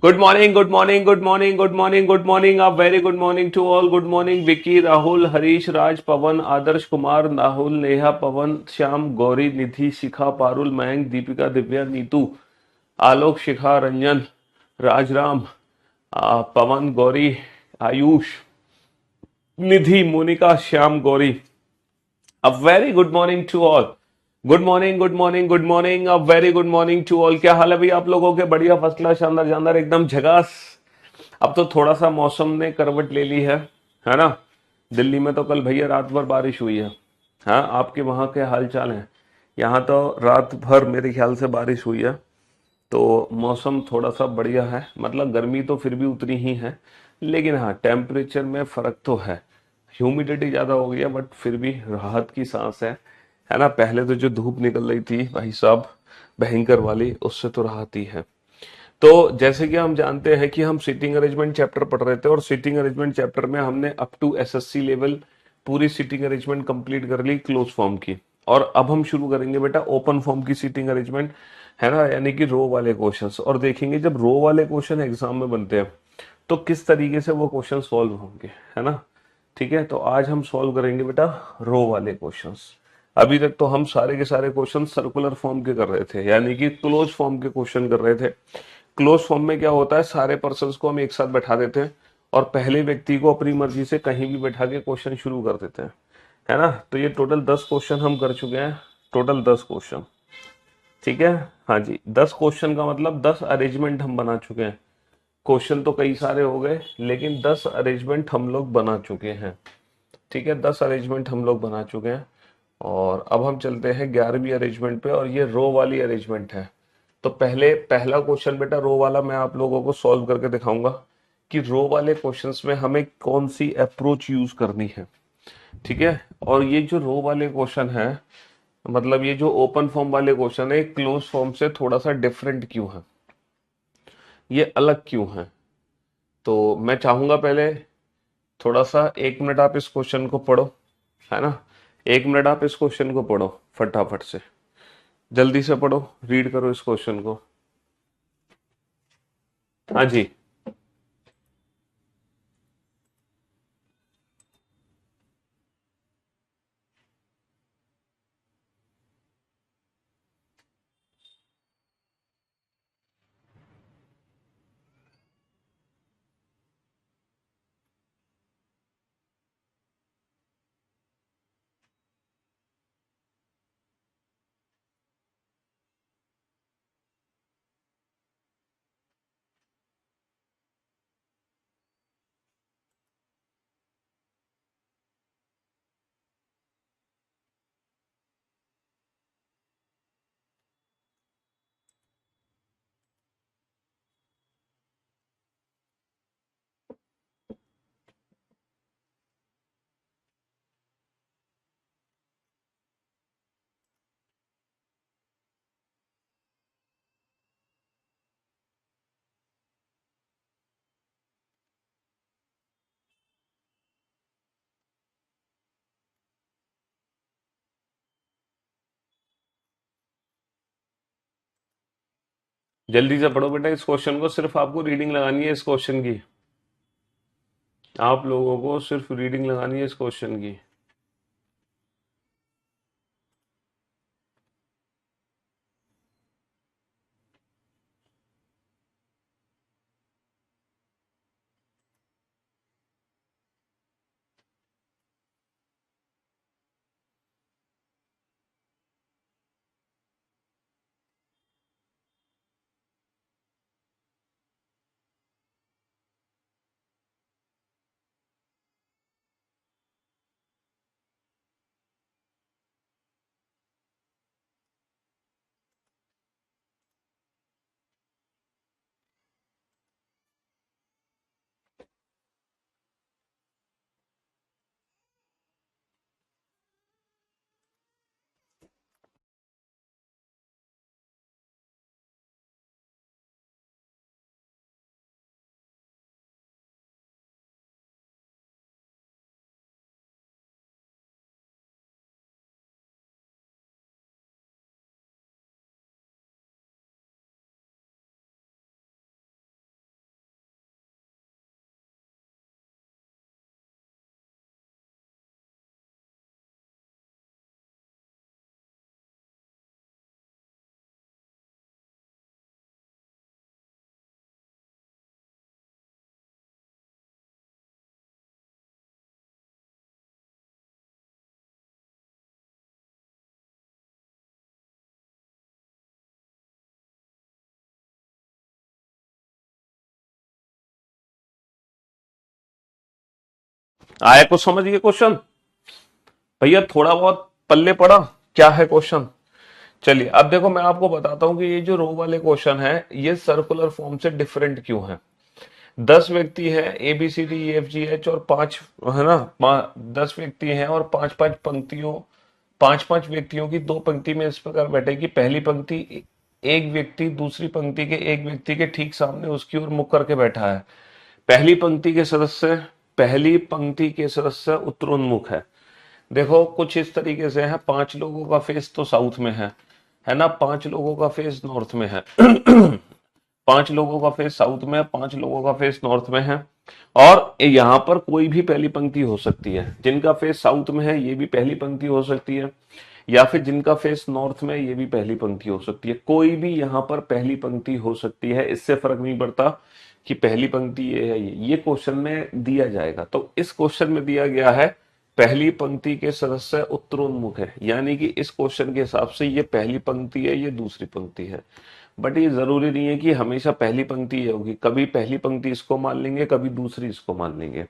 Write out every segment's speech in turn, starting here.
Good morning, good morning, good morning, good morning, good morning. A very good morning to all. Good morning, Vicky, Rahul, Harish, Raj, Pawan, Adarsh Kumar, Rahul, Neha, Pawan, Shyam, Gauri, Nidhi, Shikha, Parul, Mayank, Deepika, Divya, Neetu, Alok, Shikha, Ranjan, Rajram, Pawan, Gauri, Ayush, Nidhi, Monica, Shyam, Gauri. A very good morning to all. Good morning good morning good morning a very good morning to all. क्या हाल है भाई आप लोगों के? बढ़िया, first class, शानदार शानदार, एकदम झकास। अब तो थोड़ा सा मौसम ने करवट ले ली है ना। दिल्ली में तो कल भैया रात भर बारिश हुई है। हाँ, आपके वहाँ के हाल चाल हैं? यहाँ तो रात भर मेरे ख्याल से बारिश हुई है। तो मौसम थोड़ा सा बढ़िया है, मतलब गर्मी तो फिर भी उतनी ही है, लेकिन हाँ टेम्परेचर में फर्क तो है। ह्यूमिडिटी ज़्यादा हो गई है बट फिर भी राहत की सांस है ना। पहले तो जो धूप निकल रही थी भाई साहब, भयंकर वाली, उससे तो राहत ही है। तो जैसे कि हम जानते हैं कि हम सीटिंग अरेंजमेंट चैप्टर पढ़ रहे थे, और सीटिंग अरेंजमेंट चैप्टर में हमने अप टू एसएससी लेवल पूरी सीटिंग अरेंजमेंट कंप्लीट कर ली क्लोज फॉर्म की। और अब हम शुरू करेंगे बेटा ओपन फॉर्म की सीटिंग अरेंजमेंट, है ना, यानी कि रो वाले क्वेश्चंस। और देखेंगे जब रो वाले क्वेश्चन एग्जाम में बनते हैं तो किस तरीके से वो क्वेश्चन सॉल्व होंगे, है ना। ठीक है, तो आज हम सॉल्व करेंगे बेटा रो वाले क्वेश्चंस। अभी तक तो हम सारे के सारे क्वेश्चन सर्कुलर फॉर्म के कर रहे थे, यानी कि क्लोज फॉर्म के क्वेश्चन कर रहे थे। क्लोज फॉर्म में क्या होता है, सारे पर्सन्स को हम एक साथ बैठा देते हैं और पहले व्यक्ति को अपनी मर्जी से कहीं भी बैठा के क्वेश्चन शुरू कर देते हैं, है ना। तो ये टोटल 10 क्वेश्चन हम कर चुके हैं, टोटल 10 क्वेश्चन। ठीक है, हाँ जी, 10 क्वेश्चन का मतलब 10 अरेंजमेंट हम बना चुके हैं। क्वेश्चन तो कई सारे हो गए, लेकिन 10 अरेंजमेंट हम लोग बना चुके हैं। ठीक है, 10 अरेंजमेंट हम लोग बना चुके हैं। और अब हम चलते हैं 11वीं अरेंजमेंट पे, और ये रो वाली अरेंजमेंट है। तो पहले पहला क्वेश्चन बेटा रो वाला मैं आप लोगों को सॉल्व करके दिखाऊंगा कि रो वाले क्वेश्चंस में हमें कौन सी अप्रोच यूज करनी है। ठीक है, और ये जो रो वाले क्वेश्चन है, मतलब ये जो ओपन फॉर्म वाले क्वेश्चन है, क्लोज फॉर्म से थोड़ा सा डिफरेंट क्यों है, ये अलग क्यों है। तो मैं चाहूंगा पहले थोड़ा सा 1 मिनट आप इस क्वेश्चन को पढ़ो, है ना। 1 मिनट आप इस क्वेश्चन को पढ़ो फटाफट से, जल्दी से पढ़ो, रीड करो इस क्वेश्चन को। हाँ जी। जल्दी से पढ़ो बेटा इस क्वेश्चन को, सिर्फ आपको रीडिंग लगानी है इस क्वेश्चन की। आप लोगों को सिर्फ रीडिंग लगानी है इस क्वेश्चन की। आया कुछ समझ गए क्वेश्चन भैया? थोड़ा बहुत पल्ले पड़ा क्या है क्वेश्चन? चलिए अब देखो मैं आपको बताता हूं कि ये जो रो वाले क्वेश्चन है ये सर्कुलर फॉर्म से डिफरेंट क्यों है। 10 व्यक्ति है, ABCDEFGH और 5 है ना, 10 व्यक्ति हैं और 5 5 पंक्तियों, 5 5 व्यक्तियों की 2 पंक्ति में इस प्रकार बैठेगी। पहली पंक्ति एक व्यक्ति दूसरी पंक्ति के एक व्यक्ति के ठीक सामने उसकी ओर मुख करके बैठा है। पहली पंक्ति के सदस्य उत्तरोन्मुख है। देखो कुछ इस तरीके से है, 5 लोगों का फेस तो साउथ में है ना, 5 लोगों का फेस नॉर्थ में है। 5 लोगों का फेस साउथ में है, 5 लोगों का फेस नॉर्थ में है। और यहाँ पर कोई भी पहली पंक्ति हो सकती है। जिनका फेस साउथ में है ये भी पहली पंक्ति हो सकती है, या फिर जिनका फेस नॉर्थ में ये भी पहली पंक्ति हो सकती है। कोई भी यहाँ पर पहली पंक्ति हो सकती है, इससे फर्क नहीं पड़ता कि पहली पंक्ति ये है। ये क्वेश्चन में दिया जाएगा। तो इस क्वेश्चन में दिया गया है पहली पंक्ति के सदस्य उत्तरोन्मुख है, यानी कि इस क्वेश्चन के हिसाब से ये पहली पंक्ति है, ये दूसरी पंक्ति है। बट ये जरूरी नहीं है कि हमेशा पहली पंक्ति ये होगी, कभी पहली पंक्ति इसको मान लेंगे, कभी दूसरी इसको मान लेंगे।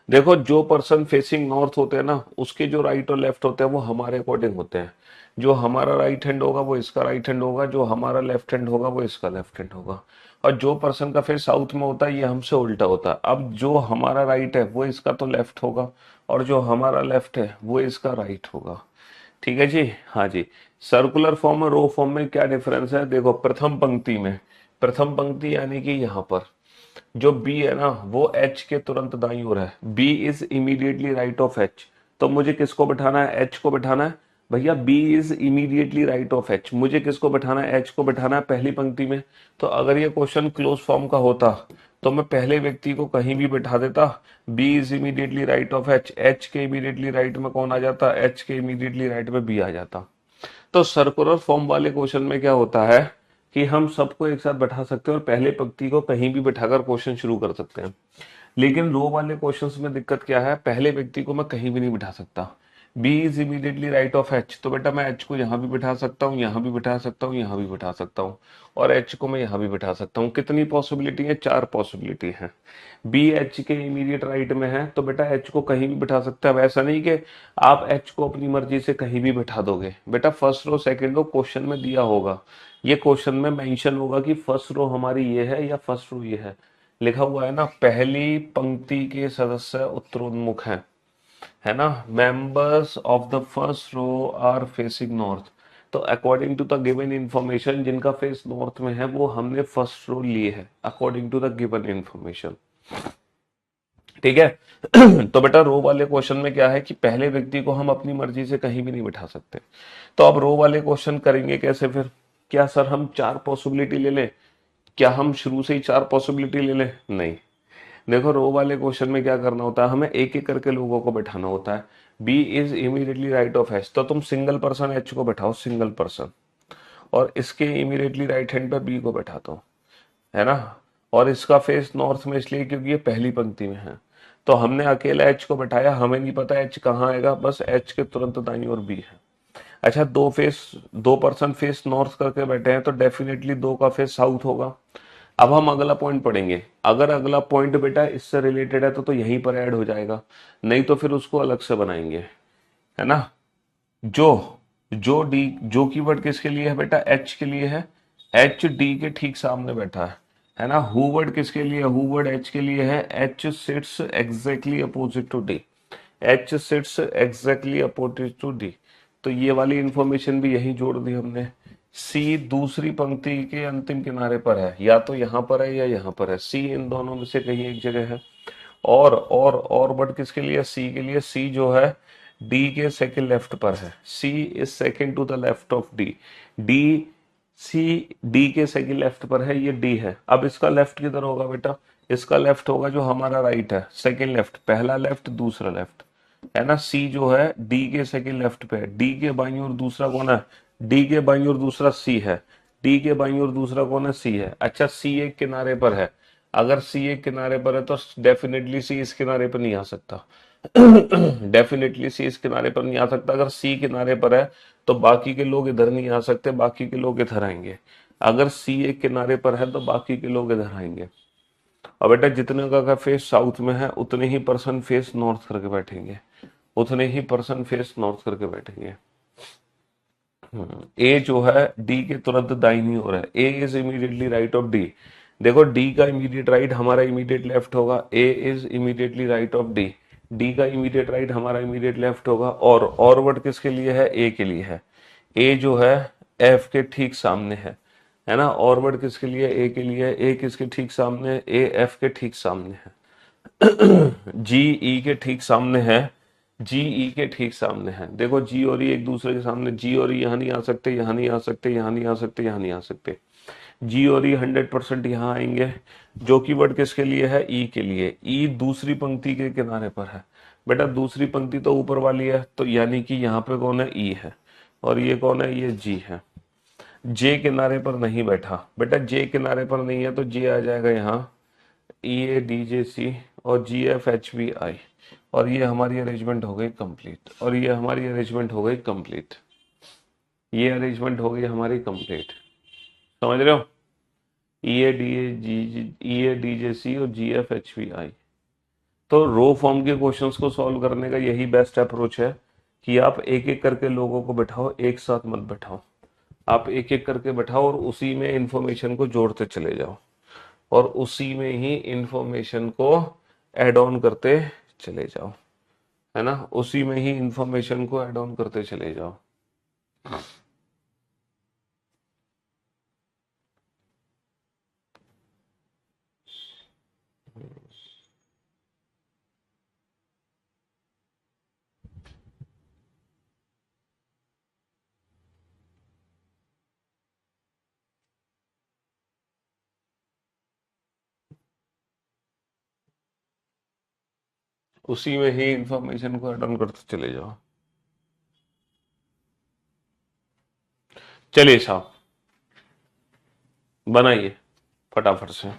देखो जो पर्सन फेसिंग नॉर्थ होते हैं ना, उसके जो राइट और लेफ्ट होते हैं वो हमारे अकॉर्डिंग होते हैं। जो हमारा राइट हैंड होगा वो इसका राइट हैंड होगा, जो हमारा लेफ्ट हैंड होगा वो इसका लेफ्ट हैंड होगा। और जो पर्सन का फेस साउथ में होता है ये हमसे उल्टा होता है। अब जो हमारा राइट है वो इसका तो लेफ्ट होगा, और जो हमारा लेफ्ट है वो इसका राइट होगा। ठीक है जी, हाँ जी। सर्कुलर फॉर्म और रो फॉर्म में क्या डिफरेंस है? देखो प्रथम पंक्ति यानी कि यहाँ पर जो बी है ना वो एच के तुरंत दाईं ओर है। B is immediately right of H. तो मुझे किसको बैठाना है? एच को बैठाना है। भैया B is immediately right of H, मुझे किसको बैठाना है? एच को बैठाना है पहली पंक्ति में। तो अगर ये क्वेश्चन क्लोज फॉर्म का होता तो मैं पहले व्यक्ति को कहीं भी बैठा देता। B is immediately right of H, H के इमीडिएटली राइट में कौन आ जाता? एच के इमीडिएटली राइट में बी आ जाता। तो सर्कुलर फॉर्म वाले क्वेश्चन में क्या होता है कि हम सबको एक साथ बैठा सकते हैं और पहले पंक्ति को कहीं भी बैठाकर क्वेश्चन शुरू कर सकते हैं। लेकिन रो वाले क्वेश्चंस में दिक्कत क्या है? पहले व्यक्ति को मैं कहीं भी नहीं बिठा सकता। B is immediately right of H, तो बेटा मैं एच को यहाँ भी बिठा सकता हूँ, यहाँ भी बिठा सकता हूँ, यहाँ भी बिठा सकता हूँ, और एच को मैं यहाँ भी बिठा सकता हूँ। कितनी पॉसिबिलिटी है? 4 पॉसिबिलिटी है। बी एच के इमीडिएट राइट में है तो बेटा एच को कहीं भी बिठा सकता है। वैसा नहीं कि आप एच को अपनी मर्जी से कहीं भी बिठा दोगे। बेटा first row second row question में दिया होगा, ये क्वेश्चन में मेंशन होगा कि फर्स्ट रो हमारी ये है या फर्स्ट रो ये है। लिखा हुआ है ना, पहली पंक्ति के सदस्य उत्तरोन्मुख हैं, है ना। Members of the first row are facing north. तो according to the given information जिनका फेस नॉर्थ में है वो हमने फर्स्ट रो लिए है according to the given information. ठीक है। तो बेटा रो वाले क्वेश्चन में क्या है कि पहले व्यक्ति को हम अपनी मर्जी से कहीं भी नहीं बिठा सकते। तो अब रो वाले क्वेश्चन करेंगे कैसे फिर? क्या सर हम 4 पॉसिबिलिटी ले लें? क्या हम शुरू से ही 4 पॉसिबिलिटी ले लें? नहीं। देखो रो वाले क्वेश्चन में क्या करना होता है, हमें एक एक करके लोगों को बैठाना होता है। B is immediately right of H, तो तुम सिंगल पर्सन एच को बैठाओ, सिंगल पर्सन, और इसके इमीडिएटली राइट हैंड पे बी को बैठा दो, है ना। और इसका फेस नॉर्थ में इसलिए क्योंकि ये पहली पंक्ति में है। तो हमने अकेला एच को बैठाया, हमें नहीं पता एच कहाँ आएगा, बस एच के तुरंत दाईं ओर बी है। अच्छा दो पर्सन फेस नॉर्थ करके बैठे हैं तो डेफिनेटली दो का फेस साउथ होगा। अब हम अगला पॉइंट पढ़ेंगे। अगर अगला पॉइंट बेटा इससे रिलेटेड है तो यहीं पर ऐड हो जाएगा, नहीं तो फिर उसको अलग से बनाएंगे, है ना। जो जो डी जो कीवर्ड किसके लिए है बेटा? एच के लिए है। एच डी के ठीक सामने बैठा है ना। हु वर्ड किसके लिए? हु वर्ड एच के लिए है। H sits exactly opposite to D. H sits exactly opposite to D. तो ये वाली इंफॉर्मेशन भी यही जोड़ दी हमने। सी दूसरी पंक्ति के अंतिम किनारे पर है, या तो यहाँ पर है या यहाँ पर है। सी इन दोनों में से कहीं एक जगह है। और वर्ड किसके लिए? सी के लिए। सी जो है डी के सेकंड लेफ्ट पर है। C is second to the left of D. D C D के सेकंड लेफ्ट पर है, ये डी है। अब इसका लेफ्ट किधर होगा बेटा? इसका लेफ्ट होगा जो हमारा राइट है, सेकंड लेफ्ट, पहला लेफ्ट दूसरा लेफ्ट, है ना। सी जो है डी के सेकंड लेफ्ट पे है। डी के बाईं ओर दूसरा कौन है? डी के बाईं ओर दूसरा सी है। डी के बाईं ओर दूसरा कौन है? सी है। अच्छा सी एक किनारे पर है, अगर सी एक किनारे पर है तो डेफिनेटली सी इस किनारे पर नहीं आ सकता। डेफिनेटली सी इस किनारे पर नहीं आ सकता। अगर सी किनारे पर है तो बाकी के लोग इधर नहीं आ सकते, बाकी के लोग इधर आएंगे। अगर सी एक किनारे पर है तो बाकी के लोग इधर आएंगे। और बेटा जितने का फेस साउथ में है उतने ही पर्सन फेस नॉर्थ करके बैठेंगे, उतने ही पर्सन फेस नॉर्थ करके बैठेंगे। ए जो है डी के तुरंत दाहिनी ओर है, A is immediately right of D. देखो डी का इमीडिएट राइट हमारा इमीडिएट लेफ्ट होगा, A is immediately right of D, D का इमीडिएट राइट हमारा इमीडिएट लेफ्ट होगा। और वर्ड किसके लिए है, ए के लिए है। ए जो है एफ के ठीक सामने है ना। और वर्ड किसके लिए, ए के लिए। ए किसके ठीक सामने, ए एफ के ठीक सामने है। जी ई के ठीक सामने है, जी ई के ठीक सामने है। देखो जी और ई एक दूसरे के सामने, जी और ई यहाँ नहीं आ सकते, यहाँ नहीं आ सकते, यहाँ नहीं आ सकते, यहाँ नहीं आ सकते। जी और ई 100% यहाँ आएंगे, जो कि वर्ड किसके लिए है, ई के लिए। ई दूसरी पंक्ति के किनारे पर है। बेटा दूसरी पंक्ति तो ऊपर वाली है, तो यानी कि यहाँ पे कौन है, ई है। और ये कौन है, ये जी है। जे किनारे पर नहीं बैठा, बेटा जे किनारे पर नहीं है तो जे आ जाएगा यहाँ, ई ए डी जे सी और जी एफ एच बी आई। और ये हमारी अरेंजमेंट हो गई कंप्लीट, और ये हमारी अरेंजमेंट हो गई कंप्लीट, ये अरेंजमेंट हो गई हमारी कंप्लीट। समझ रहे हो, ई ए डी जे सी और जी एफ एच बी आई। तो रो फॉर्म के क्वेश्चंस को सॉल्व करने का यही बेस्ट अप्रोच है कि आप एक एक करके लोगों को बैठाओ, एक साथ मत बैठाओ। आप एक एक करके बैठाओ और उसी में इंफॉर्मेशन को जोड़ते चले जाओ, और उसी में ही इंफॉर्मेशन को ऐड ऑन करते चले जाओ, है ना। उसी में ही इंफॉर्मेशन को ऐड ऑन करते चले जाओ। उसी में ही इंफॉर्मेशन को ऐड ऑन करते चले जाओ। चलिए साहब, बनाइए फटाफट से।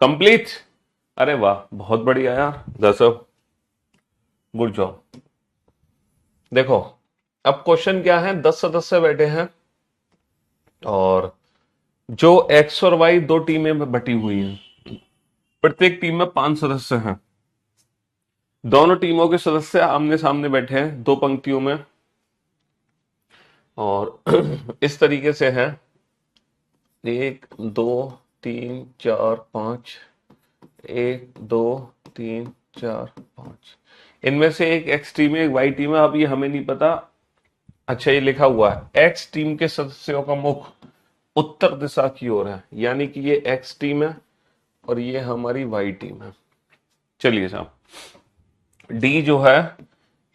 कंप्लीट। अरे वाह, बहुत बढ़िया यार, गजब, गुड जॉब। देखो, अब क्वेश्चन क्या है, 10 सदस्य बैठे हैं और जो एक्स और वाई दो टीमें में बटी हुई हैं, प्रत्येक टीम में 5 सदस्य हैं। दोनों टीमों के सदस्य आमने सामने बैठे हैं दो पंक्तियों में, और इस तरीके से है, 1 2 3 4 5, 1 2 3 4 5। इनमें से एक एक्स टीम है, एक वाई टीम है। अब ये हमें नहीं पता। अच्छा, ये लिखा हुआ है एक्स टीम के सदस्यों का मुख उत्तर दिशा की ओर है, यानी कि ये एक्स टीम है और ये हमारी वाई टीम है। चलिए साहब, डी जो है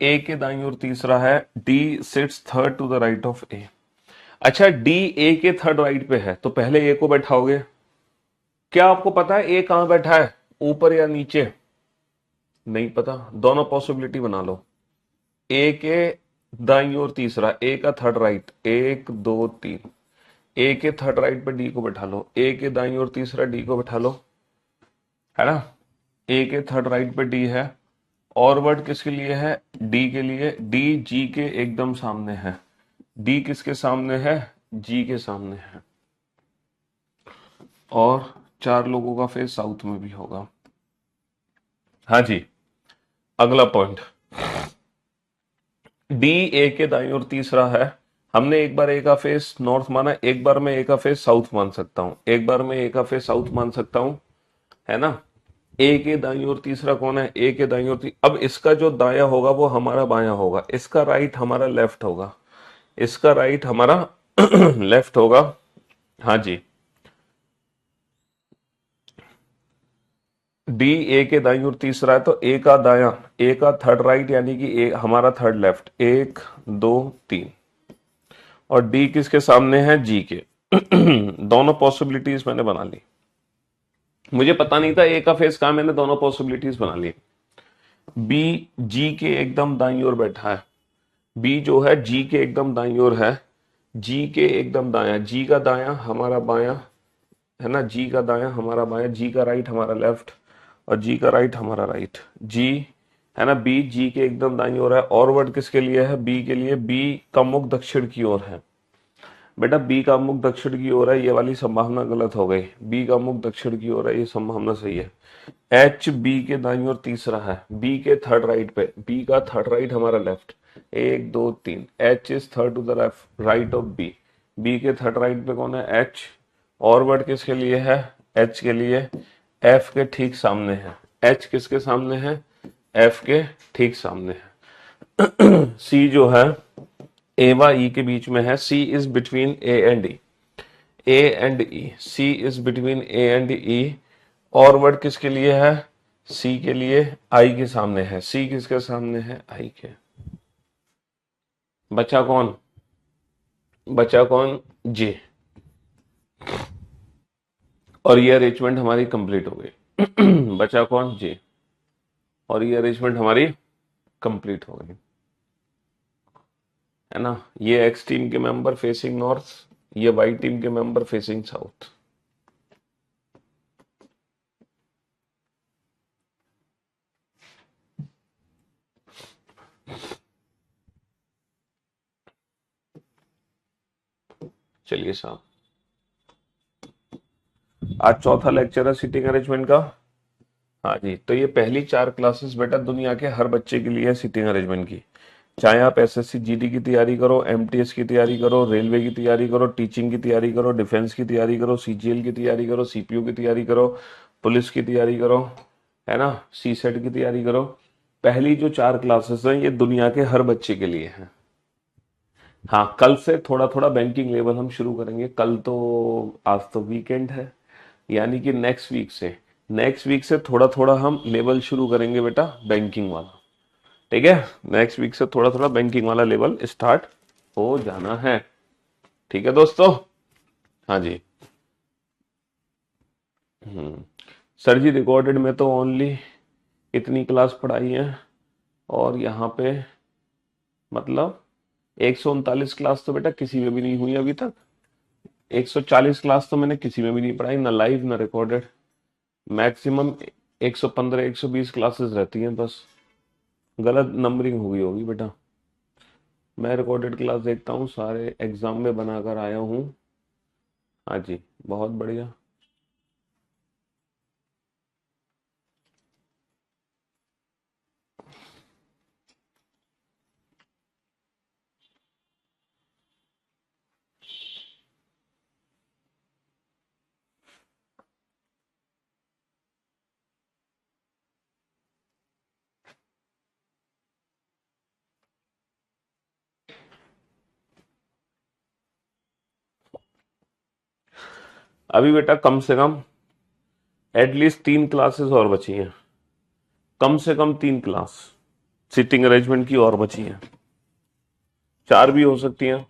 ए के दाईं ओर तीसरा है, D sits third to the right of A. अच्छा, डी ए के थर्ड राइट पे है तो पहले ए को बैठाओगे। क्या आपको पता है ए कहां बैठा है, ऊपर या नीचे? नहीं पता, दोनों पॉसिबिलिटी बना लो। ए के दाईं ओर तीसरा, ए का थर्ड राइट, 1 2 3। ए के थर्ड राइट पे डी को बैठा लो, ए के दाईं ओर तीसरा डी को बैठा लो, है ना। ए के थर्ड राइट पे डी है, और वर्ड किसके लिए है, डी के लिए। डी जी के एकदम सामने है। डी किसके सामने है, जी के सामने है, और 4 लोगों का फेस साउथ में भी होगा। हाँ जी, अगला पॉइंट, डी ए के दाईं ओर तीसरा है। हमने एक बार ए का फेस नॉर्थ माना, एक बार मैं ए का फेस साउथ मान सकता हूं, एक बार मैं ए का फेस साउथ मान सकता हूं, है ना। ए के दाईं ओर तीसरा कौन है, ए के दाईं ओर अब इसका जो दाया होगा वो हमारा बाया होगा, इसका राइट हमारा लेफ्ट होगा, इसका राइट हमारा लेफ्ट होगा। हाँ जी, डी ए के दाईं ओर तीसरा है तो ए का दाया, ए का थर्ड राइट यानी कि ए हमारा थर्ड लेफ्ट, 1 2 3। और डी किसके सामने है, जी के। दोनों पॉसिबिलिटीज मैंने बना ली। मुझे पता नहीं था ए का फेस कहां, मैंने दोनों पॉसिबिलिटीज बना ली। बी जी के एकदम दाईं ओर बैठा है, बी जो है जी के एकदम दाईं ओर है, जी के एकदम दाया, जी का दाया हमारा बाया, है ना, जी का दाया हमारा बाया, जी का राइट हमारा लेफ्ट, और जी का राइट हमारा राइट। जी, है ना, बी जी के एकदम दाईं ओर है, और वर्ड किसके लिए है, बी के लिए। बी का मुख दक्षिण की ओर है। बेटा बी का मुख दक्षिण की ओर है, ये वाली संभावना गलत हो गई, बी का मुख दक्षिण की ओर है, ये संभावना सही है। एच बी के दाईं ओर तीसरा है, बी के थर्ड राइट पे, बी का थर्ड राइट हमारा left, 1 2 3। H is third to the right of B, B के थर्ड राइट पे कौन है, एच। और वर्ड किसके लिए है, एच के लिए। एफ के ठीक सामने है, एच किसके सामने है, एफ के ठीक सामने है। सी जो है ए व ई के बीच में है, C is between A and E, A and E, C is between A and E. और वर्ड किसके लिए है, सी के लिए, आई के सामने है, सी किसके सामने है, आई के। बचा कौन, बचा कौन, जे। और ये अरेंजमेंट हमारी कंप्लीट हो गई। बचा कौन, जे, और ये अरेंजमेंट हमारी कंप्लीट हो गई, है ना। ये एक्स टीम के मेंबर फेसिंग नॉर्थ, ये वाई टीम के मेंबर फेसिंग साउथ। चलिए साहब, आज चौथा लेक्चर है सीटिंग अरेंजमेंट का। हाँ जी, तो ये पहली 4 क्लासेस बेटा दुनिया के हर बच्चे के लिए है सीटिंग अरेंजमेंट की। चाहे आप एसएससी जीडी की तैयारी करो, एमटीएस की तैयारी करो, रेलवे की तैयारी करो, टीचिंग की तैयारी करो, डिफेंस की तैयारी करो, सीजीएल की तैयारी करो, सीपीयू की तैयारी करो, पुलिस की तैयारी करो, है ना, सी सेट की तैयारी करो। पहली जो 4 क्लासेस हैं ये दुनिया के हर बच्चे के लिए हैं। हाँ, कल से थोड़ा थोड़ा बैंकिंग लेवल हम शुरू करेंगे। कल तो, आज तो वीकेंड है, यानी कि नेक्स्ट वीक से थोड़ा थोड़ा हम लेवल शुरू करेंगे बेटा बैंकिंग वाला। ठीक है, नेक्स्ट वीक से थोड़ा थोड़ा बैंकिंग वाला लेवल स्टार्ट हो जाना है। ठीक है दोस्तों, हाँ जी। सर जी रिकॉर्डेड में तो ओनली इतनी क्लास पढ़ाई है, और यहाँ पे मतलब 139 क्लास तो बेटा किसी में भी नहीं हुई अभी तक। 140 क्लास तो मैंने किसी में भी नहीं पढ़ाई, ना लाइव ना रिकॉर्डेड। मैक्सिमम 115 120 क्लासेस रहती हैं बस। गलत नंबरिंग हुई होगी बेटा। मैं रिकॉर्डेड क्लास देखता हूँ, सारे एग्जाम में बनाकर आया हूँ। हाँ जी, बहुत बढ़िया। अभी बेटा कम से कम एटलीस्ट 3 क्लासेस और बची हैं। कम से कम 3 क्लास सिटिंग अरेंजमेंट की और बची हैं। 4 भी हो सकती हैं।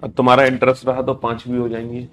अब तुम्हारा इंटरेस्ट रहा तो 5 भी हो जाएंगी।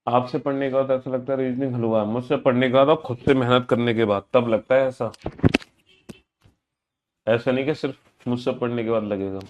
आपसे पढ़ने के बाद ऐसा लगता है रीजनिंग हलवा है, मुझसे पढ़ने के बाद और खुद से मेहनत करने के बाद तब लगता है ऐसा। ऐसा नहीं कि सिर्फ मुझसे पढ़ने के बाद लगेगा।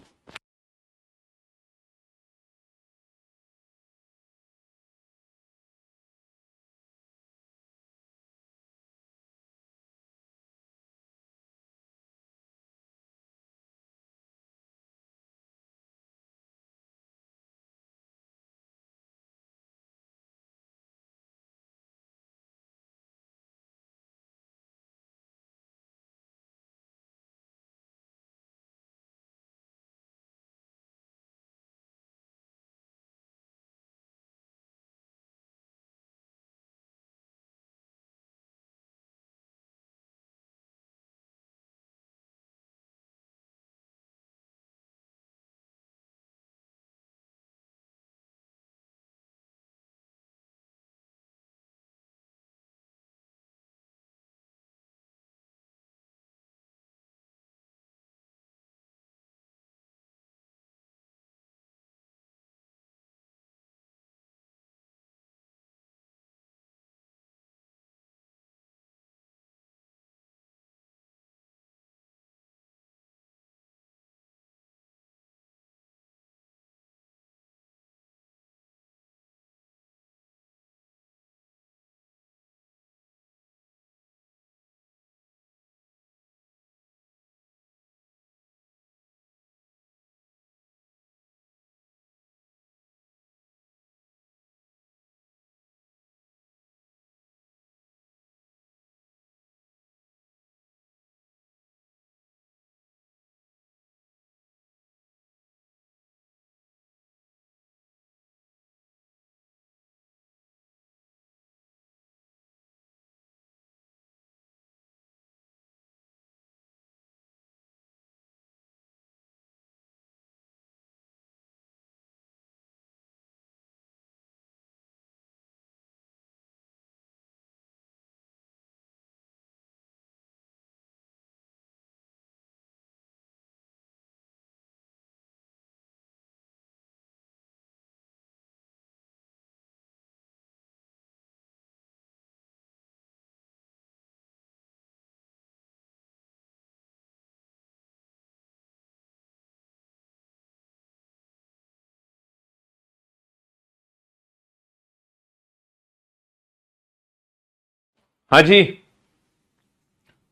हाँ जी।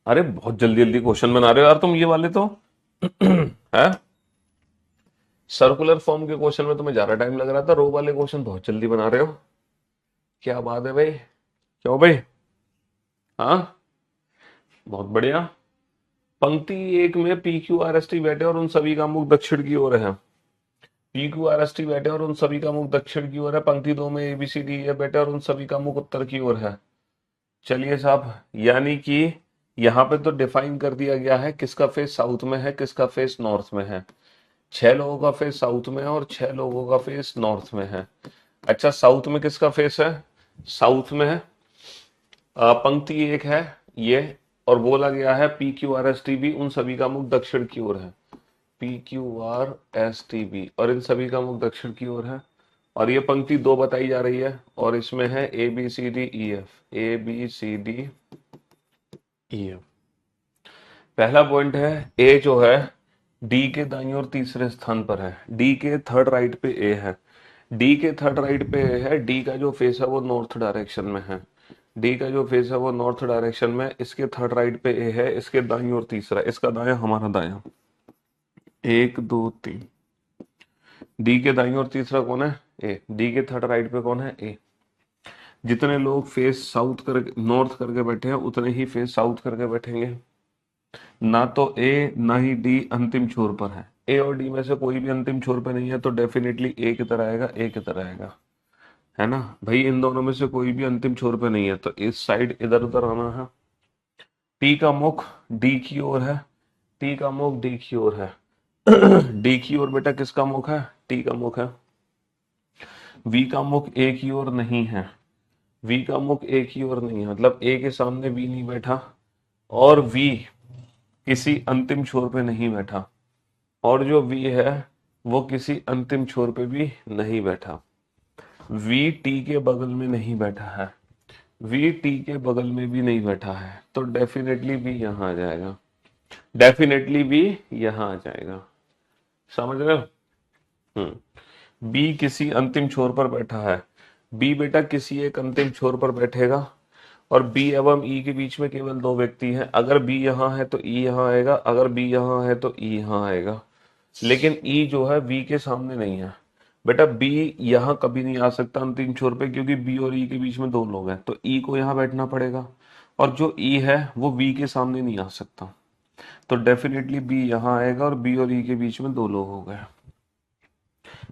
अरे बहुत जल्दी जल्दी क्वेश्चन बना रहे हो यार तुम ये वाले तो। है। सर्कुलर फॉर्म के क्वेश्चन में तुम्हें ज्यादा टाइम लग रहा था, रो वाले क्वेश्चन बहुत जल्दी बना रहे हो। क्या बात है भाई, क्यों भाई? हाँ, बहुत बढ़िया। पंक्ति एक में P Q R S T बैठे और उन सभी का मुख दक्षिण की ओर है। P Q R S T बैठे और उन सभी का मुख दक्षिण की ओर है। पंक्ति दो में A B C D A बैठे और उन सभी का मुख उत्तर की ओर है। चलिए साहब, यानी कि यहाँ पे तो डिफाइन कर दिया गया है किसका फेस साउथ में है, किसका फेस नॉर्थ में है। 6 लोगों का फेस साउथ में है और 6 लोगों का फेस नॉर्थ में है। अच्छा, साउथ में किसका फेस है? साउथ में है पंक्ति एक है ये, और बोला गया है P Q R S T B उन सभी का मुख दक्षिण की ओर है। P Q R S T B और इन सभी का मुख दक्षिण की ओर है। और ये पंक्ति दो बताई जा रही है और इसमें है A B C D E F, A B C D E F. पहला पॉइंट है, ए जो है डी के दाईं ओर तीसरे स्थान पर है। डी के थर्ड राइट पे ए है। डी के थर्ड राइट पे ए है। डी का जो फेस है वो नॉर्थ डायरेक्शन में है। डी का जो फेस है वो नॉर्थ डायरेक्शन में, इसके थर्ड राइट पे ए है, इसके दाईं ओर तीसरा, इसका दाया हमारा दाया। एक दो तीन। डी के दाईं ओर तीसरा कौन है? ए। डी के थर्ड राइट पे कौन है? ए। जितने लोग फेस साउथ करके नॉर्थ करके बैठे हैं उतने ही फेस साउथ करके बैठेंगे। ना तो ए ना ही डी अंतिम छोर पर है। ए और डी में से कोई भी अंतिम छोर पे नहीं है, तो डेफिनेटली ए की तरह आएगा, ए की तरह आएगा। है ना भाई, इन दोनों में से कोई भी अंतिम छोर पे नहीं है, तो इस साइड इधर उधर आना है। टी का मुख डी की ओर है। टी का मुख डी की ओर है। डी की ओर बेटा किसका मुख है? टी का मुख है। वी का मुख ए की ओर नहीं है। वी का मुख ए की ओर नहीं है, मतलब ए के सामने वी नहीं बैठा, और वी किसी अंतिम छोर पे नहीं बैठा, और जो वी है वो किसी अंतिम छोर पे भी नहीं बैठा। वी टी के बगल में नहीं बैठा है। वी टी के बगल में भी नहीं बैठा है, तो डेफिनेटली भी यहां आ जाएगा। डेफिनेटली भी यहां आ जाएगा। समझ रहे हो? बी किसी अंतिम छोर पर बैठा है। बी बेटा किसी एक अंतिम छोर पर बैठेगा, और बी एवं ई के बीच में केवल दो व्यक्ति हैं। अगर बी यहाँ है तो ई यहाँ आएगा, अगर बी यहाँ है तो ई यहाँ आएगा। लेकिन ई जो है बी के सामने नहीं है। बेटा बी यहाँ कभी नहीं आ सकता अंतिम छोर पे, क्योंकि बी और ई के बीच में दो लोग हैं, तो ई को यहाँ बैठना पड़ेगा। और जो ई है वो बी के सामने नहीं आ सकता, तो डेफिनेटली बी यहाँ आएगा, और बी और ई के बीच में दो लोग हो गए।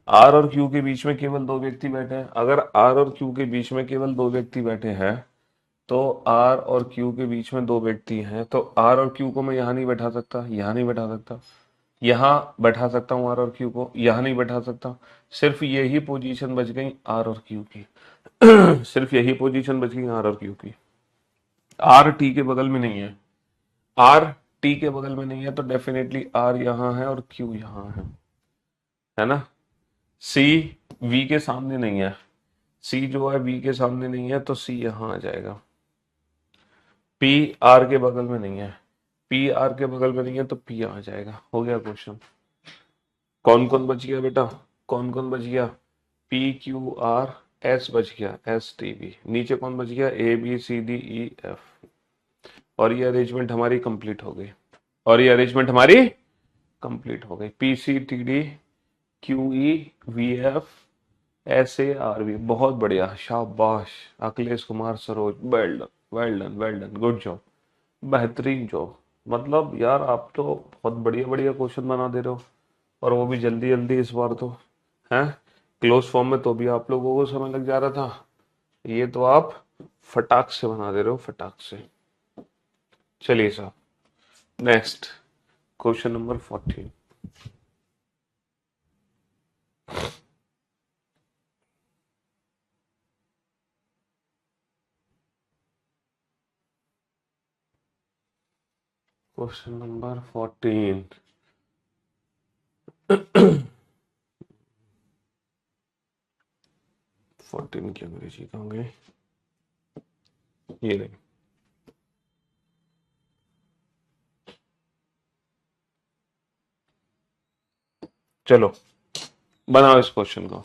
आर और क्यू के बीच में केवल दो व्यक्ति बैठे हैं। अगर आर और क्यू के बीच में केवल दो व्यक्ति बैठे हैं, तो आर और क्यू के बीच में दो व्यक्ति हैं, तो आर और क्यू को मैं यहाँ नहीं बैठा सकता, यहाँ नहीं बैठा सकता। यहाँ बैठा सकता हूँ आर और क्यू को, यहाँ नहीं बैठा सकता। सिर्फ यही पोजीशन बच गई आर और क्यू की। सिर्फ यही पोजीशन बच गई आर और क्यू की। आर टी के बगल में नहीं है। आर टी के बगल में नहीं है, तो डेफिनेटली आर यहाँ है और क्यू यहाँ है ना। सी वी के सामने नहीं है। सी जो है वी के सामने नहीं है, तो सी यहाँ आ जाएगा। पी आर के बगल में नहीं है। पी आर के बगल में नहीं है, तो पी आ जाएगा। हो गया क्वेश्चन। कौन कौन बच गया बेटा? कौन कौन बच गया? पी क्यू आर एस बच गया, एस टी बी। नीचे कौन बच गया? A B C D E F. और ये अरेंजमेंट हमारी कंप्लीट हो गई। और ये अरेंजमेंट हमारी कंप्लीट हो गई। P C T D Q E V F S A R V. बहुत बढ़िया, शाबाश। Akhilesh Kumar Saroj, well done, well done, well done, good job, बेहतरीन जॉब। मतलब यार आप तो बहुत बढ़िया बढ़िया क्वेश्चन बना दे रहे हो, और वो भी जल्दी जल्दी इस बार तो। हैं? क्लोज फॉर्म में तो भी आप लोगों को समय लग जा रहा था, ये तो आप फटाक से बना दे रहे हो, फटाक से। चलिए साहब, next question number 14। Question number 14। 14 की अंग्रेजी कहाँ गई? ये नहीं। चलो बनाओ इस क्वेश्चन को।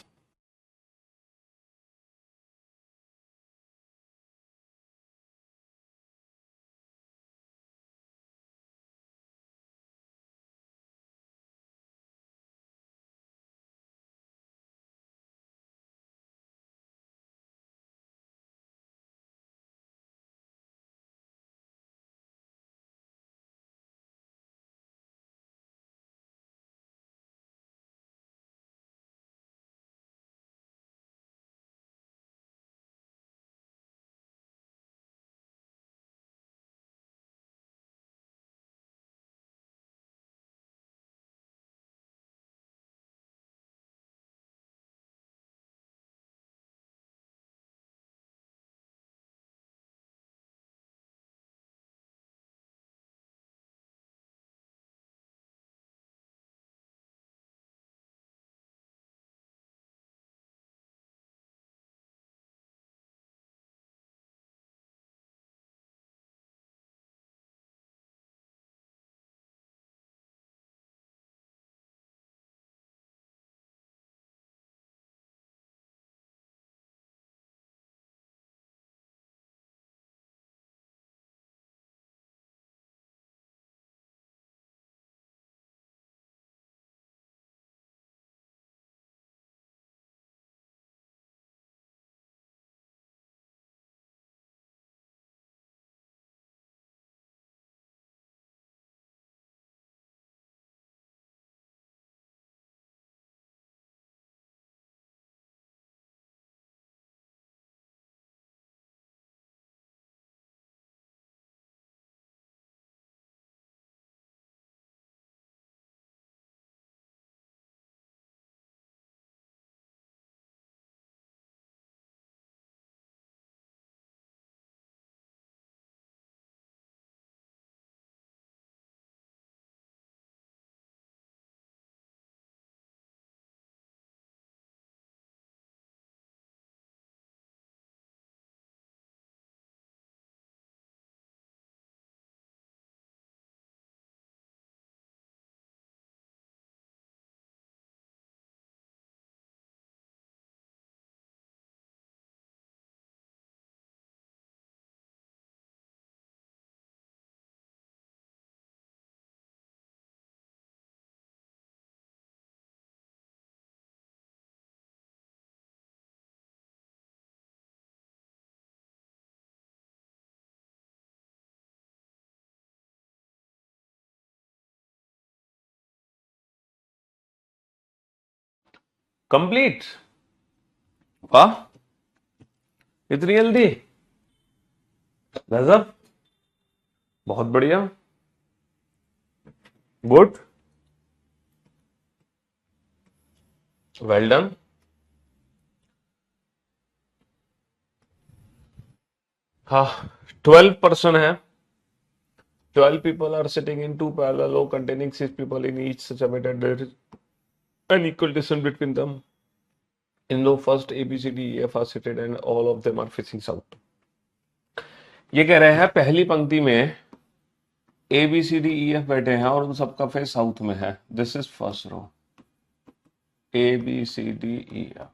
कंप्लीट। वाह, इतनी जल्दी, गजब, बहुत बढ़िया, गुड, वेल डन। हाँ, 12% है। 12 people are sitting in two parallel row containing 6 people in each such a way that there is an equal distance between them. In row first A, B, C, D, E, F are seated and all of them are facing south. ये कह रहे हैं पहली पंक्ति में A B C D E F बैठे हैं और उन सबका फेस साउथ में है। This is first row, A B C D E F,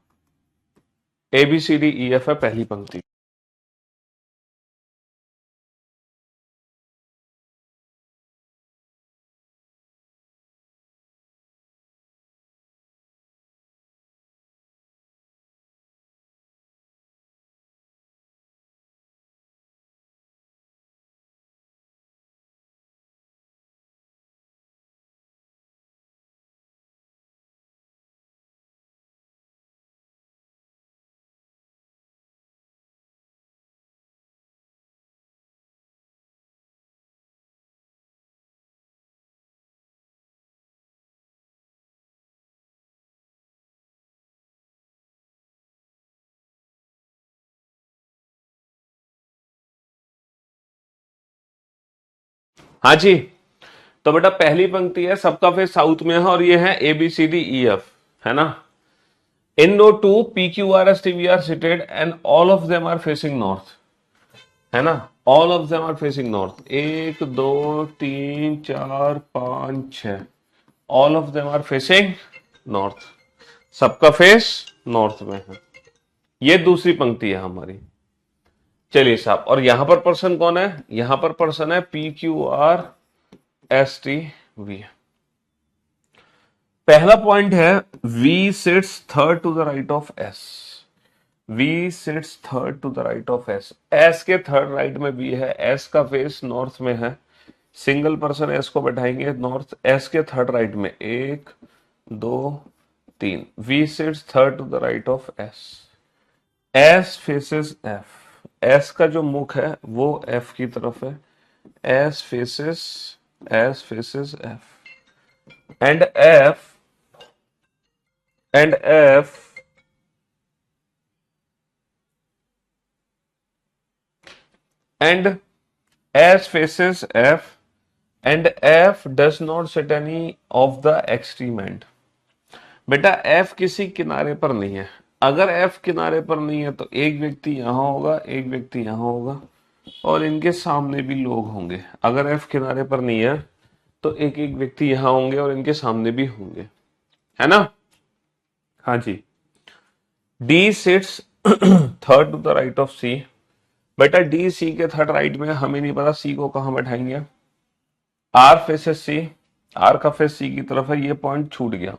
A B C D E F है पहली पंक्ति। हाँ जी, तो बेटा पहली पंक्ति है सबका फेस साउथ में है और ये है A B C D E F, है ना। In row two P Q R S T V are seated and all of them are facing north, है ना। All of them are facing north, 1 2 3 4 5 6, all of them are facing north, सबका face north में है। ये दूसरी पंक्ति है हमारी। चलिए साहब, और यहां पर पर्सन कौन है? यहां पर पर्सन है P Q R S T V. पहला पॉइंट है V sits third to the right of S, V sits third to the right of S, S के थर्ड राइट में वी है, एस का फेस नॉर्थ में है, single person S को बैठाएंगे नॉर्थ, एस के थर्ड राइट में 1 2 3, V sits third to the right of S, S faces F, S का जो मुख है वो एफ की तरफ है, S faces F and F and F and S faces F and F does not sit any of the extreme end। बेटा F किसी किनारे पर नहीं है। अगर F किनारे पर नहीं है तो एक व्यक्ति यहां होगा, एक व्यक्ति यहां होगा और इनके सामने भी लोग होंगे। अगर F किनारे पर नहीं है तो एक एक व्यक्ति यहां होंगे और इनके सामने भी होंगे, है ना। हाँ जी, D sits third to the right of C। बेटा D C के थर्ड राइट में, हमें नहीं पता C को कहां बैठाएंगे। R फेसेस C, R का फेस C की तरफ है, ये पॉइंट छूट गया।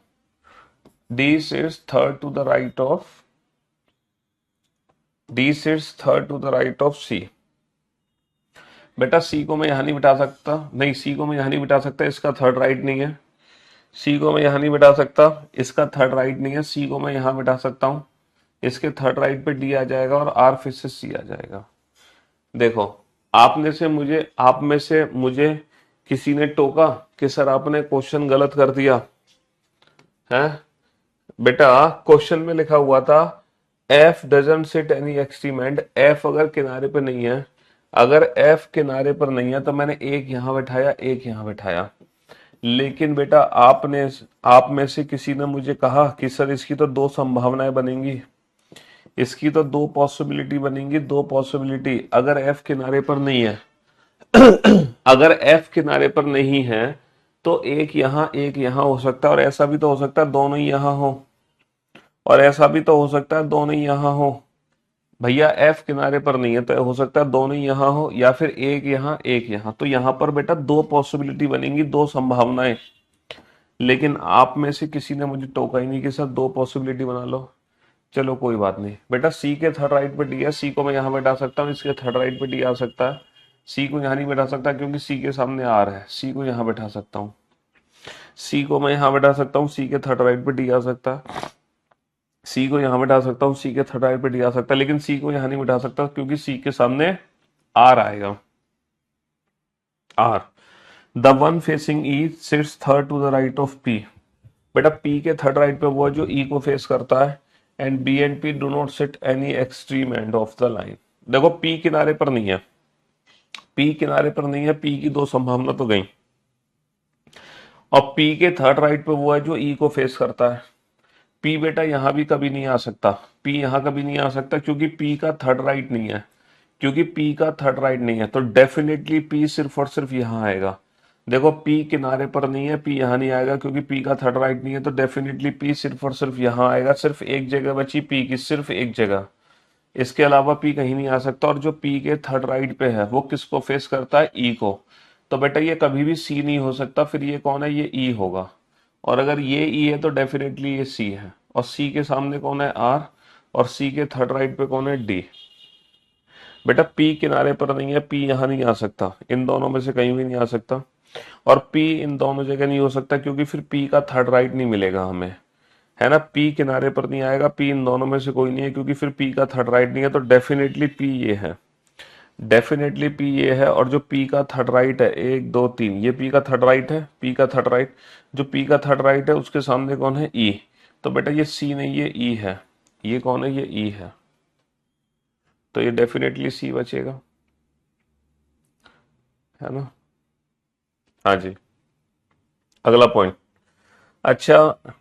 D sits third to the right of, D sits third to the right of C। बेटा C को मैं यहां नहीं बिठा सकता, नहीं C को मैं यहां नहीं बिठा सकता, इसका थर्ड राइट नहीं है। C को मैं यहां नहीं बिठा सकता, इसका थर्ड राइट नहीं है। C को मैं यहां बिठा सकता हूं, इसके थर्ड राइट पे D आ जाएगा और R फिर से C आ जाएगा। देखो, आप में से मुझे किसी ने टोका कि सर आपने क्वेश्चन गलत कर दिया है। बेटा क्वेश्चन में लिखा हुआ था F doesn't sit any extreme end, F अगर किनारे पे नहीं है, अगर F किनारे पर नहीं है तो मैंने एक यहां बैठाया, एक यहां बैठाया। लेकिन बेटा आप में से किसी ने मुझे कहा कि सर इसकी तो दो संभावनाएं बनेंगी, इसकी तो दो पॉसिबिलिटी बनेंगी, दो पॉसिबिलिटी। अगर F किनारे पर नहीं है अगर F किनारे पर नहीं है तो एक यहां हो सकता है, और ऐसा भी तो हो सकता है दोनों ही यहां हो, और ऐसा भी तो हो सकता है दोनों ही यहां हो। भैया F किनारे पर नहीं है तो हो सकता है दोनों ही यहां हो, या फिर एक यहां। तो यहां पर बेटा दो पॉसिबिलिटी बनेंगी, दो संभावनाएं। लेकिन आप में से किसी ने मुझे टोका ही नहीं कि सर दो पॉसिबिलिटी बना लो। चलो कोई बात नहीं बेटा, C के थर्ड राइट पे D है, C को मैं यहां बैठा सकता हूं, इसके थर्ड राइट पे D आ सकता है। C को यहां नहीं बैठा सकता क्योंकि C के सामने R है, C को यहां बैठा सकता हूं, C को मैं यहां बैठा सकता हूं, C के थर्ड राइट पे D आ सकता है। सी को यहाँ मिटा सकता हूँ, सी के थर्ड राइट पे डी आ सकता है, लेकिन सी को यहाँ नहीं मिटा सकता क्योंकि सी के सामने आर आएगा, R. The one facing E sits third to the right of P. बेटा पी के थर्ड राइट पे वो है जो ई को फेस करता है, and B and P do not sit any extreme end of the line. देखो पी किनारे पर नहीं है, पी किनारे पर नहीं है, पी की दो संभावना तो गई। और पी के थर्ड राइट पे वो है जो ई को फेस करता है। पी बेटा यहां भी कभी नहीं आ सकता, पी यहां कभी नहीं आ सकता क्योंकि पी का थर्ड राइट नहीं है, क्योंकि पी का थर्ड राइट नहीं है, तो डेफिनेटली पी सिर्फ और सिर्फ यहां आएगा। देखो पी किनारे पर नहीं है, पी यहां नहीं आएगा क्योंकि पी का थर्ड राइट नहीं है, तो डेफिनेटली पी सिर्फ और सिर्फ यहां आएगा। सिर्फ एक जगह बची पी की, सिर्फ एक जगह, इसके अलावा पी कहीं नहीं आ सकता। और जो पी के थर्ड राइट पे है वो किसको फेस करता है, ई को। तो बेटा ये कभी भी सी नहीं हो सकता, फिर ये कौन है, ये ई होगा। और अगर ये ई है तो डेफिनेटली ये सी है, और सी के सामने कौन है, आर, और सी के थर्ड राइट पे कौन है, डी। बेटा पी किनारे पर नहीं है, पी यहां नहीं आ सकता, इन दोनों में से कहीं भी नहीं आ सकता। और पी इन दोनों जगह नहीं हो सकता क्योंकि फिर पी का थर्ड राइट नहीं मिलेगा हमें, है ना। पी किनारे पर नहीं आएगा, पी इन दोनों में से कोई नहीं है क्योंकि फिर पी का थर्ड राइट नहीं है, तो डेफिनेटली पी ये है, डेफिनेटली पी ये है। और जो पी का थर्ड राइट है, एक दो तीन, ये पी का थर्ड राइट है, पी का थर्ड राइट, जो पी का थर्ड राइट है उसके सामने कौन है, ई। तो बेटा ये सी नहीं, ये ई है, ये कौन है, ये ई है, तो ये डेफिनेटली सी बचेगा, है ना। हाँ जी, अगला पॉइंट। अच्छा,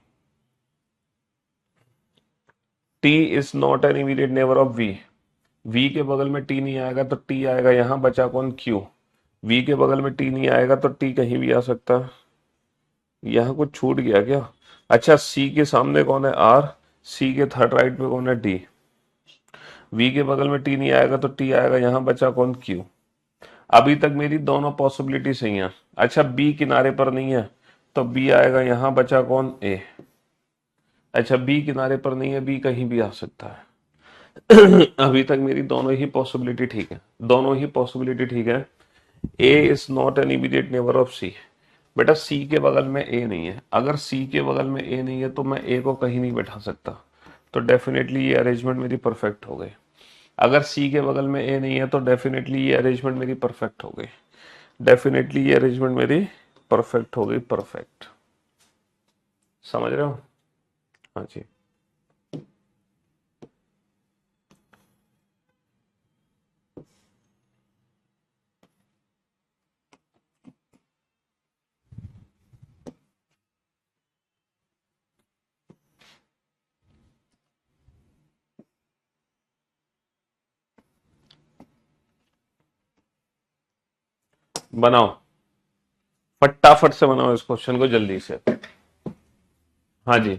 T is not an immediate neighbour of V. V के बगल में टी नहीं आएगा तो टी आएगा यहां, बचा कौन, क्यू। वी के बगल में टी नहीं आएगा तो टी कहीं भी आ सकता है। यहां कुछ छूट गया क्या। अच्छा, सी के सामने कौन है, आर, सी के थर्ड राइट पे कौन है, डी। वी के बगल में टी नहीं आएगा तो टी आएगा यहां, बचा कौन, क्यू। अभी तक मेरी दोनों पॉसिबिलिटी सही है। अच्छा, बी किनारे पर नहीं है तो बी आएगा यहां, बचा कौन, ए। अच्छा, बी किनारे पर नहीं है, बी कहीं भी आ सकता है। अभी तक मेरी दोनों ही पॉसिबिलिटी ठीक है, दोनों ही पॉसिबिलिटी ठीक है। A is not an immediate neighbour of C. बेटा सी के बगल में ए नहीं है, अगर सी के बगल में ए नहीं है तो मैं ए को कहीं नहीं बैठा सकता, तो डेफिनेटली ये अरेंजमेंट मेरी परफेक्ट हो गई। अगर सी के बगल में ए नहीं है तो डेफिनेटली ये अरेंजमेंट मेरी परफेक्ट हो गई, डेफिनेटली ये अरेंजमेंट मेरी परफेक्ट हो गई, परफेक्ट। समझ रहे हो। हाँ जी, बनाओ, फटाफट से बनाओ इस क्वेश्चन को जल्दी से। हाँ जी।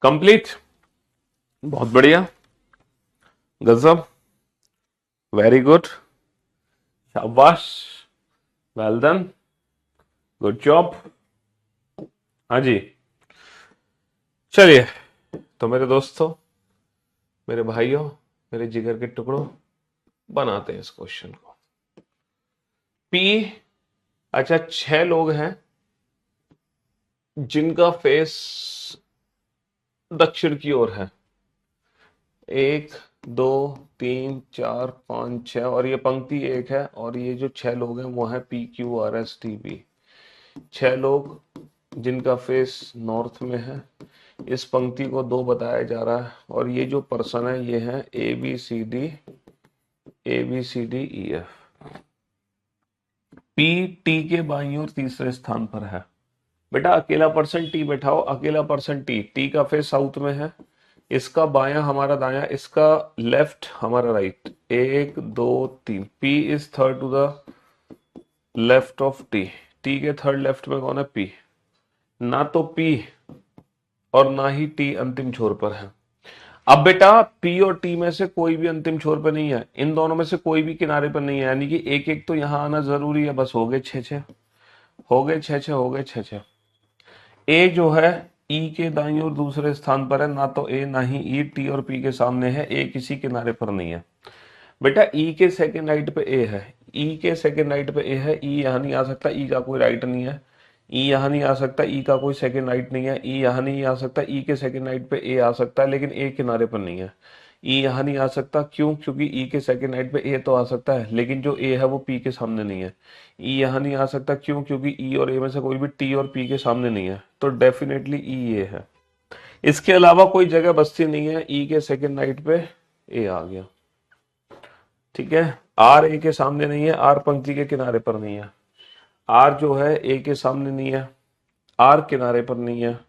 कंप्लीट, बहुत बढ़िया, गजब, वेरी गुड, शाबाश, वेल डन, गुड जॉब। हाँ जी, चलिए, तो मेरे दोस्तों, मेरे भाइयों, मेरे जिगर के टुकड़ों, बनाते हैं इस क्वेश्चन को। पी, अच्छा 6 लोग हैं जिनका फेस दक्षिण की ओर है। 1 2 3 4 5 6, और ये पंक्ति एक है, और ये जो 6 लोग हैं वो है P Q R S T P. 6 लोग जिनका फेस नॉर्थ में है। इस पंक्ति को 2 बताया जा रहा है, और ये जो पर्सन है ये है A B C D E F. P T के बाईं ओर तीसरे स्थान पर है। बेटा अकेला पर्सन टी बैठाओ, अकेला पर्सन टी, टी का फेस साउथ में है, इसका बायां हमारा दायां, इसका लेफ्ट हमारा right. 1 2 3, P is third to the left of T. T के थर्ड लेफ्ट में कौन है? पी। ना तो पी और ना ही टी अंतिम छोर पर है। अब बेटा पी और टी में से कोई भी अंतिम छोर पर नहीं है, इन दोनों में से कोई भी किनारे पर नहीं है, यानी कि एक एक तो यहां आना जरूरी है। बस हो गए 6 हो गए 6 हो गए 6। ए जो है ई के दाईं ओर दूसरे स्थान पर है, ना तो ए ना ही ई टी और पी के सामने है, ए किसी किनारे पर नहीं है। बेटा ई के सेकंड राइट पे ए है, ई के सेकंड राइट पे ए है, ई यहां नहीं आ सकता, ई का कोई राइट नहीं है। ई यहां नहीं आ सकता, ई का कोई सेकंड राइट नहीं है। ई यहां नहीं आ सकता, ई के सेकंड राइट पे ए आ सकता है, लेकिन ए किनारे पर नहीं है। ई यहां नहीं आ सकता, क्यों? क्योंकि ई के सेकंड राइट पे ए तो आ सकता है, लेकिन जो ए है वो पी के सामने नहीं है। ई यहां नहीं आ सकता, क्यों? क्योंकि ई और ए में से कोई भी टी और पी के सामने नहीं है, तो डेफिनेटली ई ये है। इसके अलावा कोई जगह बचती नहीं है, ई के सेकंड राइट पे ए आ गया। ठीक है, आर ए के सामने नहीं है, आर पंक्ति के किनारे पर नहीं है, आर जो है ए के सामने नहीं है, आर किनारे पर नहीं है,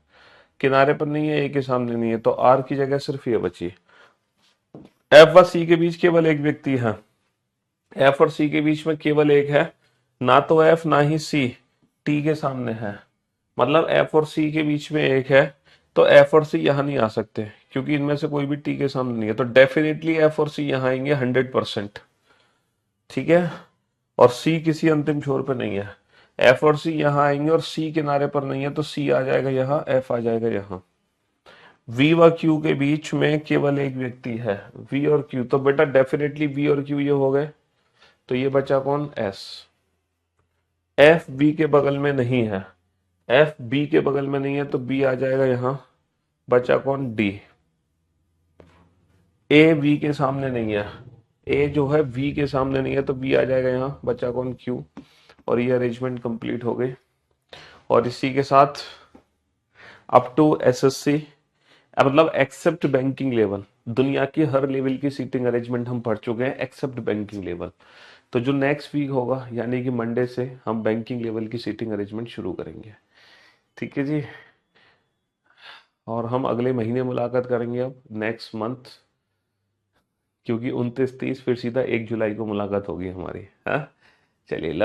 किनारे पर नहीं है, ए के सामने नहीं है, तो आर की जगह सिर्फ ये बची। एफ व सी के बीच केवल एक व्यक्ति है, एफ और सी के बीच में केवल एक है, ना तो एफ ना ही सी टी के सामने है। मतलब एफ और सी के बीच में एक है, तो एफ और सी यहां नहीं आ सकते, क्योंकि इनमें से कोई भी टी के सामने नहीं है, तो डेफिनेटली एफ और सी यहां आएंगे 100%। ठीक है, और सी किसी अंतिम छोर पे नहीं है, एफ और सी यहां आएंगे और सी किनारे पर नहीं है, तो सी आ जाएगा यहाँ, एफ आ जाएगा यहाँ। वी व क्यू के बीच में केवल एक व्यक्ति है, वी और क्यू, तो बेटा डेफिनेटली वी और क्यू ये हो गए, तो ये बचा कौन? एस। एफ बी के बगल में नहीं है, एफ बी के बगल में नहीं है, तो बी आ जाएगा यहां, बचा कौन? डी। ए वी के सामने नहीं है, ए जो है वी के सामने नहीं है, तो बी आ जाएगा यहाँ, बचा कौन? क्यू। और ये अरेंजमेंट कंप्लीट हो गई, और इसी के साथ अप टू एसएससी, मतलब एक्सेप्ट बैंकिंग लेवल, दुनिया की हर लेवल की सीटिंग अरेंजमेंट हम पढ़ चुके हैं एक्सेप्ट बैंकिंग लेवल। तो जो नेक्स्ट वीक होगा यानी कि मंडे से हम बैंकिंग लेवल की सीटिंग अरेंजमेंट शुरू करेंगे। ठीक है जी, और हम अगले महीने मुलाकात करेंगे अब नेक्स्ट मंथ, क्योंकि 29 30 फिर सीधा 1 जुलाई को मुलाकात होगी हमारी। हाँ, चलिए।